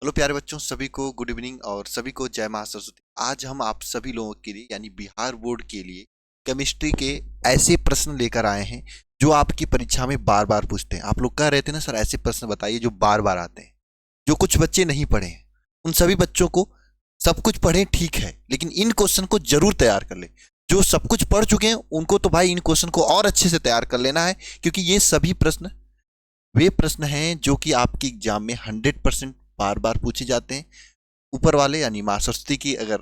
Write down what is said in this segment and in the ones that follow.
Hello प्यारे बच्चों, सभी को गुड इवनिंग और सभी को जय मां सरस्वती। आज हम आप सभी लोगों के लिए यानी बिहार बोर्ड के लिए केमिस्ट्री के ऐसे प्रश्न लेकर आए हैं जो आपकी परीक्षा में बार बार पूछते हैं। आप लोग कह रहे थे ना सर ऐसे प्रश्न बताइए जो बार बार आते हैं। जो कुछ बच्चे नहीं पढ़े हैं उन सभी बच्चों को सब कुछ पढ़े ठीक है, लेकिन इन क्वेश्चन को जरूर तैयार कर ले। जो सब कुछ पढ़ चुके हैं उनको तो भाई इन क्वेश्चन को और अच्छे से तैयार कर लेना है, क्योंकि ये सभी प्रश्न वे प्रश्न हैं जो कि आपके एग्जाम में 100% बार बार पूछे जाते हैं। ऊपर वाले यानी मां सरस्वती की अगर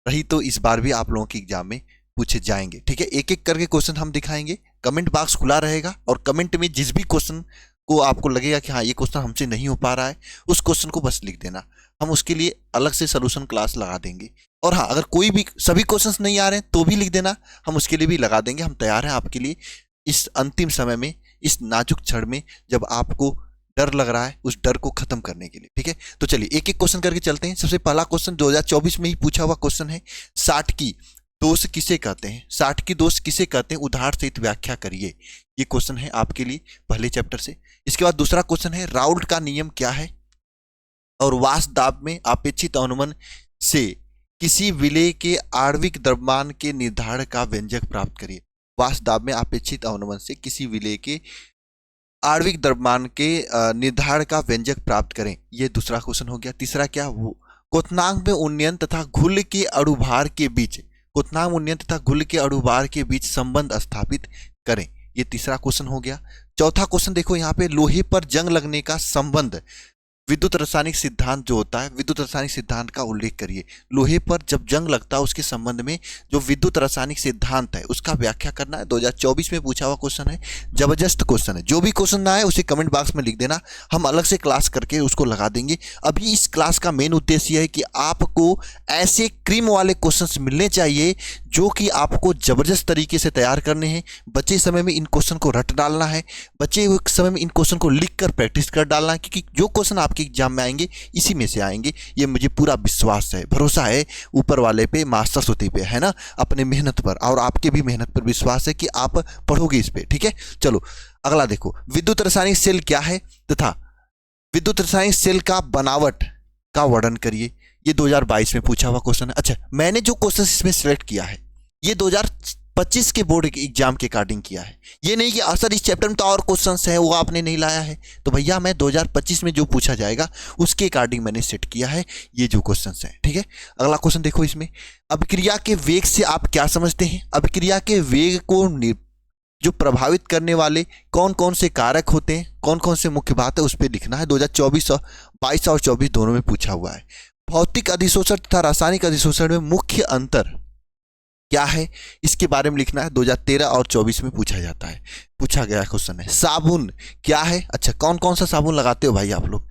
रही तो इस बार भी आप लोगों के एग्जाम में पूछे जाएंगे। ठीक है, एक एक करके क्वेश्चन हम दिखाएंगे। कमेंट बॉक्स खुला रहेगा और कमेंट में जिस भी क्वेश्चन को आपको लगेगा कि हाँ ये क्वेश्चन हमसे नहीं हो पा रहा है, उस क्वेश्चन को बस लिख देना। हम उसके लिए अलग से सोल्यूशन क्लास लगा देंगे। और हाँ, अगर कोई भी सभी क्वेश्चंस नहीं आ रहे हैं तो भी लिख देना, हम उसके लिए भी लगा देंगे। हम तैयार हैं आपके लिए इस अंतिम समय में, इस नाजुक क्षण में जब आपको डर लग रहा है उस डर को खत्म करने के लिए। ठीक है, तो चलिए एक एक क्वेश्चन करके चलते हैं। सबसे पहला क्वेश्चन 2024 में ही पूछा हुआ क्वेश्चन है, 60 की दोष किसे कहते हैं? 60 की दोष किसे कहते हैं, उदाहरण सहित व्याख्या करिए। ये क्वेश्चन है आपके लिए पहले चैप्टर से। इसके बाद दूसरा क्वेश्चन है, राउल्ट का नियम क्या है और वाष्प दाब में अपेक्षित अनुमान से किसी विलेय के आणविक द्रव्यमान के निर्धारण का व्यंजक प्राप्त करिए। वाष्प दाब में अपेक्षित अनुमान से किसी विलेय के आणविक द्रव्यमान के निर्धारण का व्यंजक प्राप्त करें। यह दूसरा क्वेश्चन हो गया। तीसरा क्या, वो क्वथनांक में उन्नयन तथा घुल के अणुभार के बीच क्वथनांक उन्नयन तथा घुल के अणुभार के बीच संबंध स्थापित करें। यह तीसरा क्वेश्चन हो गया। चौथा क्वेश्चन देखो यहाँ पे, लोहे पर जंग लगने का संबंध विद्युत रासायनिक सिद्धांत जो होता है, विद्युत रासायनिक सिद्धांत का उल्लेख करिए। लोहे पर जब जंग लगता है उसके संबंध में जो विद्युत रासायनिक सिद्धांत है उसका व्याख्या करना है। 2024 में पूछा हुआ क्वेश्चन है, जबरदस्त क्वेश्चन है। जो भी क्वेश्चन ना आए उसे कमेंट बॉक्स में लिख देना, हम अलग से क्लास करके उसको लगा देंगे। अभी इस क्लास का मेन उद्देश्य है कि आपको ऐसे क्रीम वाले क्वेश्चन मिलने चाहिए जो कि आपको जबरदस्त तरीके से तैयार करने हैं। बचे समय में इन क्वेश्चन को रट डालना है, बचे हुए समय में इन क्वेश्चन को लिख कर प्रैक्टिस कर डालना है, क्योंकि जो क्वेश्चन आपके एग्जाम में आएंगे इसी में से आएंगे। ये मुझे पूरा विश्वास है, भरोसा है ऊपर वाले पे, मां सरस्वती पे, है ना, अपने मेहनत पर। और आपके भी मेहनत पर विश्वास है कि आप पढ़ोगे इस पे। ठीक है, चलो अगला देखो, विद्युत रासायनिक सेल क्या है तथा विद्युत रासायनिक सेल का बनावट का वर्णन करिए। ये 2022 में पूछा हुआ क्वेश्चन है। अच्छा, मैंने जो क्वेश्चन इसमें सिलेक्ट किया है ये 2025 के बोर्ड के एग्जाम के अकॉर्डिंग किया है। ये नहीं कि सर इस चैप्टर में तो और क्वेश्चंस हैं वो आपने नहीं लाया है। तो भैया मैं 2025 में जो पूछा जाएगा उसके अकॉर्डिंग मैंने सेट किया है ये जो क्वेश्चंस हैं। ठीक है, अगला क्वेश्चन देखो, इसमें अभिक्रिया के वेग से आप क्या समझते हैं? अभिक्रिया के वेग को जो प्रभावित करने वाले कौन कौन से कारक होते हैं, कौन कौन से मुख्य बात है, उस पर लिखना है। 2024 और 22 और 24 दोनों में पूछा हुआ है। भौतिक अधिशोषण तथा रासायनिक अधिशोषण में मुख्य अंतर क्या है, इसके बारे में लिखना है। 2013 और 24 में पूछा जाता है, पूछा गया क्वेश्चन है। साबुन क्या है? अच्छा, कौन कौन सा साबुन लगाते हो भाई आप लोग?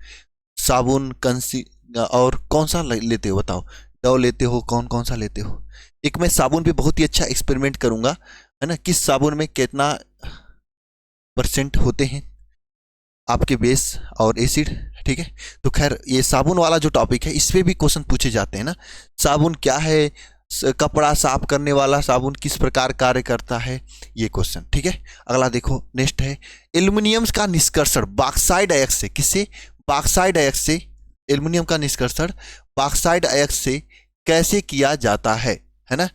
साबुन, कंसी और कौन सा लेते हो बताओ? डव लेते हो, कौन कौन सा लेते हो? एक मैं साबुन पे बहुत ही अच्छा एक्सपेरिमेंट करूंगा, है ना, किस साबुन में कितना % होते हैं आपके बेस और एसिड। ठीक है, तो खैर ये साबुन वाला जो टॉपिक है इस पे भी क्वेश्चन पूछे जाते हैं ना। साबुन क्या है, कपड़ा साफ करने वाला साबुन किस प्रकार कार्य करता है, ये क्वेश्चन। ठीक है, अगला देखो, नेक्स्ट है, एल्युमिनियम का निष्कर्षण बॉक्साइड अयस्क से किससे? बॉक्साइड अयस्क से। एल्युमिनियम का निष्कर्षण बॉक्साइड अयस्क से कैसे किया जाता है ना?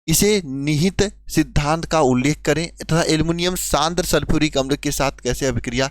इसे निहित सिद्धांत का उल्लेख करें तथा एल्युमिनियम सांद्र सल्फ्यूरिक अम्ल के साथ कैसे अभिक्रिया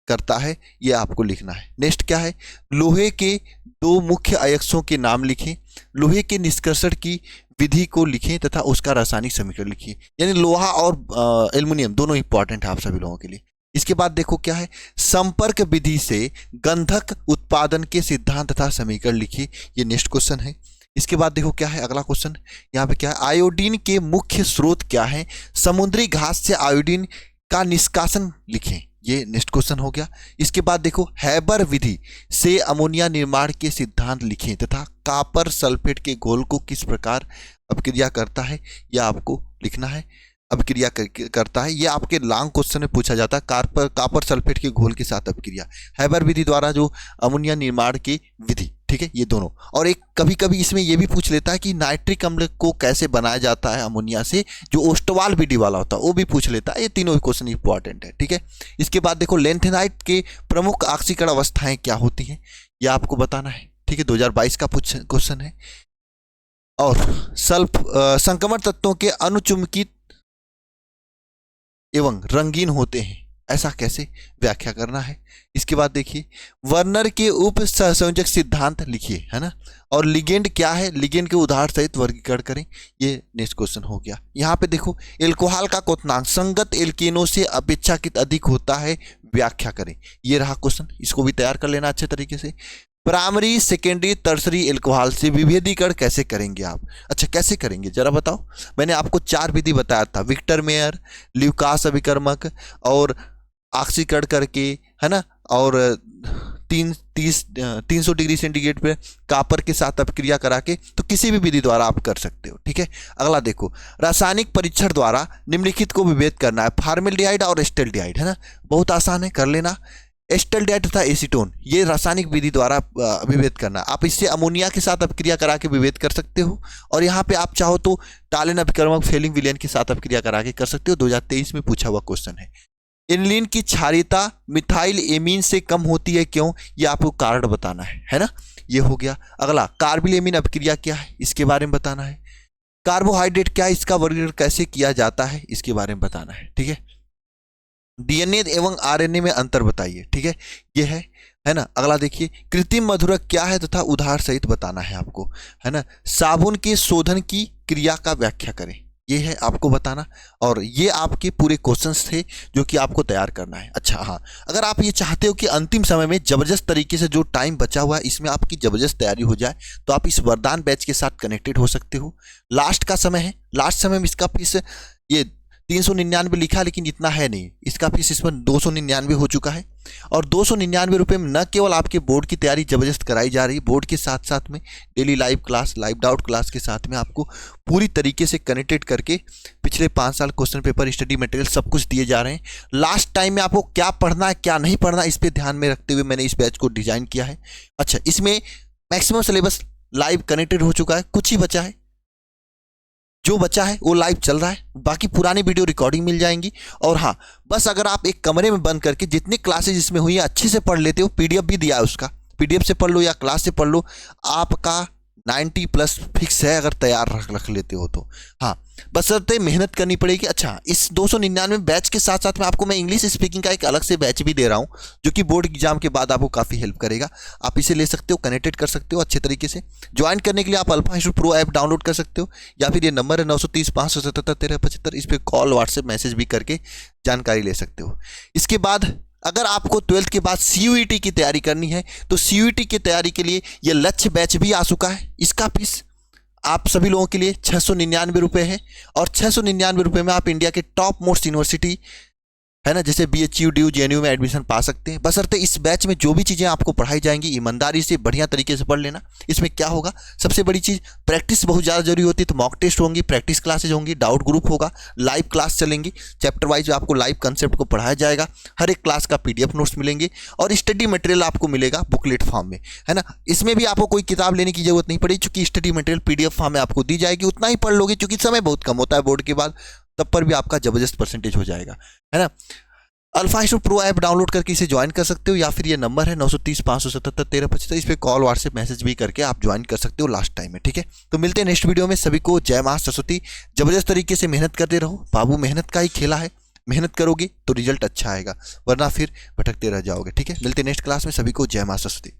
करता है, यह आपको लिखना है। नेक्स्ट क्या है, लोहे के दो मुख्य अयस्कों के नाम लिखें। लोहे के निष्कर्षण की विधि को लिखें तथा उसका रासायनिक समीकरण लिखिए। यानी लोहा और एल्युमिनियम दोनों इंपॉर्टेंट है आप सभी लोगों के लिए। इसके बाद देखो क्या है, संपर्क विधि से गंधक उत्पादन के सिद्धांत तथा समीकरण लिखिए। ये नेक्स्ट क्वेश्चन है। इसके बाद देखो क्या है अगला क्वेश्चन, यहाँ पे क्या है, आयोडीन के मुख्य स्रोत क्या है? समुद्री घास से आयोडीन का निष्कासन लिखें। ये नेक्स्ट क्वेश्चन हो गया। इसके बाद देखो, हैबर विधि से अमोनिया निर्माण के सिद्धांत लिखें तथा कॉपर सल्फेट के घोल को किस प्रकार अभिक्रिया करता है, यह आपको लिखना है। अभिक्रिया करता है, यह आपके लॉन्ग क्वेश्चन में पूछा जाता है। कॉपर सल्फेट के घोल के साथ अभिक्रिया, हैबर विधि द्वारा जो अमोनिया निर्माण की विधि। ठीक है, ये दोनों। और एक कभी कभी इसमें ये भी पूछ लेता है कि नाइट्रिक अम्ल को कैसे बनाया जाता है अमोनिया से, जो ओस्टवाल विधि वाला होता है वो भी पूछ लेता है। ये तीनों क्वेश्चन इंपॉर्टेंट है, ठीक है। इसके बाद देखो लेंथेनाइट के प्रमुख ऑक्सीकरण अवस्थाएं क्या होती हैं, ये आपको बताना है, ठीक है। 2022 का क्वेश्चन है। और संक्रमण तत्वों के अनुचुंबकित एवं रंगीन होते हैं, ऐसा कैसे व्याख्या करना है। इसके बाद देखिए वर्नर के उप सहसंयोजक सिद्धांत लिखिए, है ना। और लिगेंड क्या है, लिगेंड के उदाहरण सहित वर्गीकरण करें, ये नेक्स्ट क्वेश्चन हो गया। यहाँ पे देखो एल्कोहल का क्वथनांक संगत एल्केनों से अपेक्षाकृत अधिक होता है, व्याख्या करें, ये रहा क्वेश्चन। इसको भी तैयार कर लेना अच्छे तरीके से। प्राइमरी सेकेंडरी टर्सरी एल्कोहल से विभेदीकरण कैसे करेंगे आप। अच्छा कैसे करेंगे जरा बताओ। मैंने आपको 4 विधि बताया था, विक्टर मेयर, ल्यूकास अभिकर्मक और ऑक्सीकरण करके, है ना, और 300 डिग्री सेंटीग्रेड पे कापर के साथ अपक्रिया करा के, तो किसी भी विधि द्वारा आप कर सकते हो, ठीक है। अगला देखो रासायनिक परीक्षण द्वारा निम्नलिखित को विभेद करना है, फार्मेल्डिहाइड और एस्टेल्डिहाइड, है ना, बहुत आसान है, कर लेना। एस्टेल्डिहाइड तथा एसीटोन, ये रासायनिक विधि द्वारा विभेद करना। आप इससे अमोनिया के साथ अपक्रिया करा के विभेद कर सकते हो, और यहाँ पे आप चाहो तो टालिन अभिकर्मक फेलिंग विलेन के साथ अपक्रिया करा के कर सकते हो। 2023 में पूछा हुआ क्वेश्चन है। एनिलीन की क्षारीयता मिथाइल एमीन से कम होती है, क्यों, ये आपको कारण बताना है ना, ये हो गया। अगला कार्बिल एमीन अपक्रिया क्या है, इसके बारे में बताना है। कार्बोहाइड्रेट क्या है, इसका वर्गीकरण कैसे किया जाता है, इसके बारे में बताना है, ठीक है। डीएनए एवं आरएनए में अंतर बताइए, ठीक है, ये है ना। अगला देखिए कृत्रिम मधुरक क्या है तथा उदाहरण सहित बताना है आपको, है ना। साबुन के शोधन की क्रिया का व्याख्या करें, ये है आपको बताना। और ये आपके पूरे क्वेश्चंस थे जो कि आपको तैयार करना है। अच्छा हाँ, अगर आप ये चाहते हो कि अंतिम समय में जबरदस्त तरीके से जो टाइम बचा हुआ है इसमें आपकी जबरदस्त तैयारी हो जाए, तो आप इस वरदान बैच के साथ कनेक्टेड हो सकते हो। लास्ट का समय है, लास्ट समय में इसका फीस ये 399 लिखा, लेकिन इतना है नहीं, इसका फीस इसमें 299 हो चुका है। और 299 रुपये में न केवल आपके बोर्ड की तैयारी जबरदस्त कराई जा रही है, बोर्ड के साथ साथ में daily live class, live doubt class के साथ में आपको पूरी तरीके से कनेक्टेड करके पिछले 5 साल क्वेश्चन पेपर, स्टडी मटेरियल सब कुछ दिए जा रहे हैं। लास्ट टाइम में आपको क्या पढ़ना है क्या नहीं पढ़ना, इस पर ध्यान में रखते हुए मैंने इस बैच को डिजाइन किया है। अच्छा, इसमें मैक्सिमम सिलेबस लाइव कनेक्टेड हो चुका है, कुछ ही बचा है, जो बचा है वो लाइव चल रहा है, बाकी पुरानी वीडियो रिकॉर्डिंग मिल जाएंगी। और हाँ, बस अगर आप एक कमरे में बंद करके जितनी क्लासेज इसमें हुई है अच्छे से पढ़ लेते हो, पीडीएफ भी दिया है उसका, पीडीएफ से पढ़ लो या क्लास से पढ़ लो, आपका 90+ फिक्स है अगर तैयार रख लेते हो तो। हाँ, बशर्ते मेहनत करनी पड़ेगी। अच्छा, इस 299 बैच के साथ साथ में आपको मैं इंग्लिश स्पीकिंग का एक अलग से बैच भी दे रहा हूँ, जो कि बोर्ड एग्जाम के बाद आपको काफ़ी हेल्प करेगा। आप इसे ले सकते हो, कनेक्टेड कर सकते हो अच्छे तरीके से। ज्वाइन करने के लिए आप alpha institute pro app download कर सकते हो, या फिर ये नंबर है 930 577 1375, इस पर कॉल व्हाट्सएप मैसेज भी करके जानकारी ले सकते हो। इसके बाद अगर आपको 12th के बाद CUET की तैयारी करनी है, तो CUET की तैयारी के लिए ये लक्ष्य बैच भी आ चुका है। इसका फीस आप सभी लोगों के लिए 699 रुपये है, और 699 रुपये में आप इंडिया के टॉप मोस्ट यूनिवर्सिटी, है ना, जैसे BHU, DU, JNU में एडमिशन पा सकते हैं। बशर्ते इस बैच में जो भी चीज़ें आपको पढ़ाई जाएंगी ईमानदारी से बढ़िया तरीके से पढ़ लेना। इसमें क्या होगा, सबसे बड़ी चीज़ प्रैक्टिस बहुत ज़्यादा जरूरी होती है, तो मॉक टेस्ट होंगी, प्रैक्टिस क्लासेज होंगी, डाउट ग्रुप होगा, लाइव क्लास चलेंगी, चैप्टर वाइज आपको लाइव कंसेप्ट को पढ़ाया जाएगा, हर एक क्लास का PDF नोट्स मिलेंगे, और स्टडी मटेरियल आपको मिलेगा बुकलेट फॉर्म में, है ना। इसमें भी आपको कोई किताब लेने की जरूरत नहीं पड़ेगी, क्योंकि स्टडी मटेरियल PDF फॉर्म में आपको दी जाएगी, उतना ही पढ़ लोगे, क्योंकि समय बहुत कम होता है बोर्ड के बाद, तब पर भी आपका जबरदस्त परसेंटेज हो जाएगा, है ना। Alpha institute pro app download करके इसे ज्वाइन कर सकते हो, या फिर ये नंबर है 930 577 1375, इस पर कॉल व्हाट्सएप मैसेज भी करके आप ज्वाइन कर सकते हो लास्ट टाइम में, ठीक है। तो मिलते हैं नेक्स्ट वीडियो में। सभी को जय मां सरस्वती। जबरदस्त तरीके से मेहनत करते रहो बाबू, मेहनत का ही खेला है, मेहनत करोगे तो रिजल्ट अच्छा आएगा, वरना फिर भटकते रह जाओगे, ठीक है। मिलते हैं नेक्स्ट क्लास में। सभी को जय मां सरस्वती।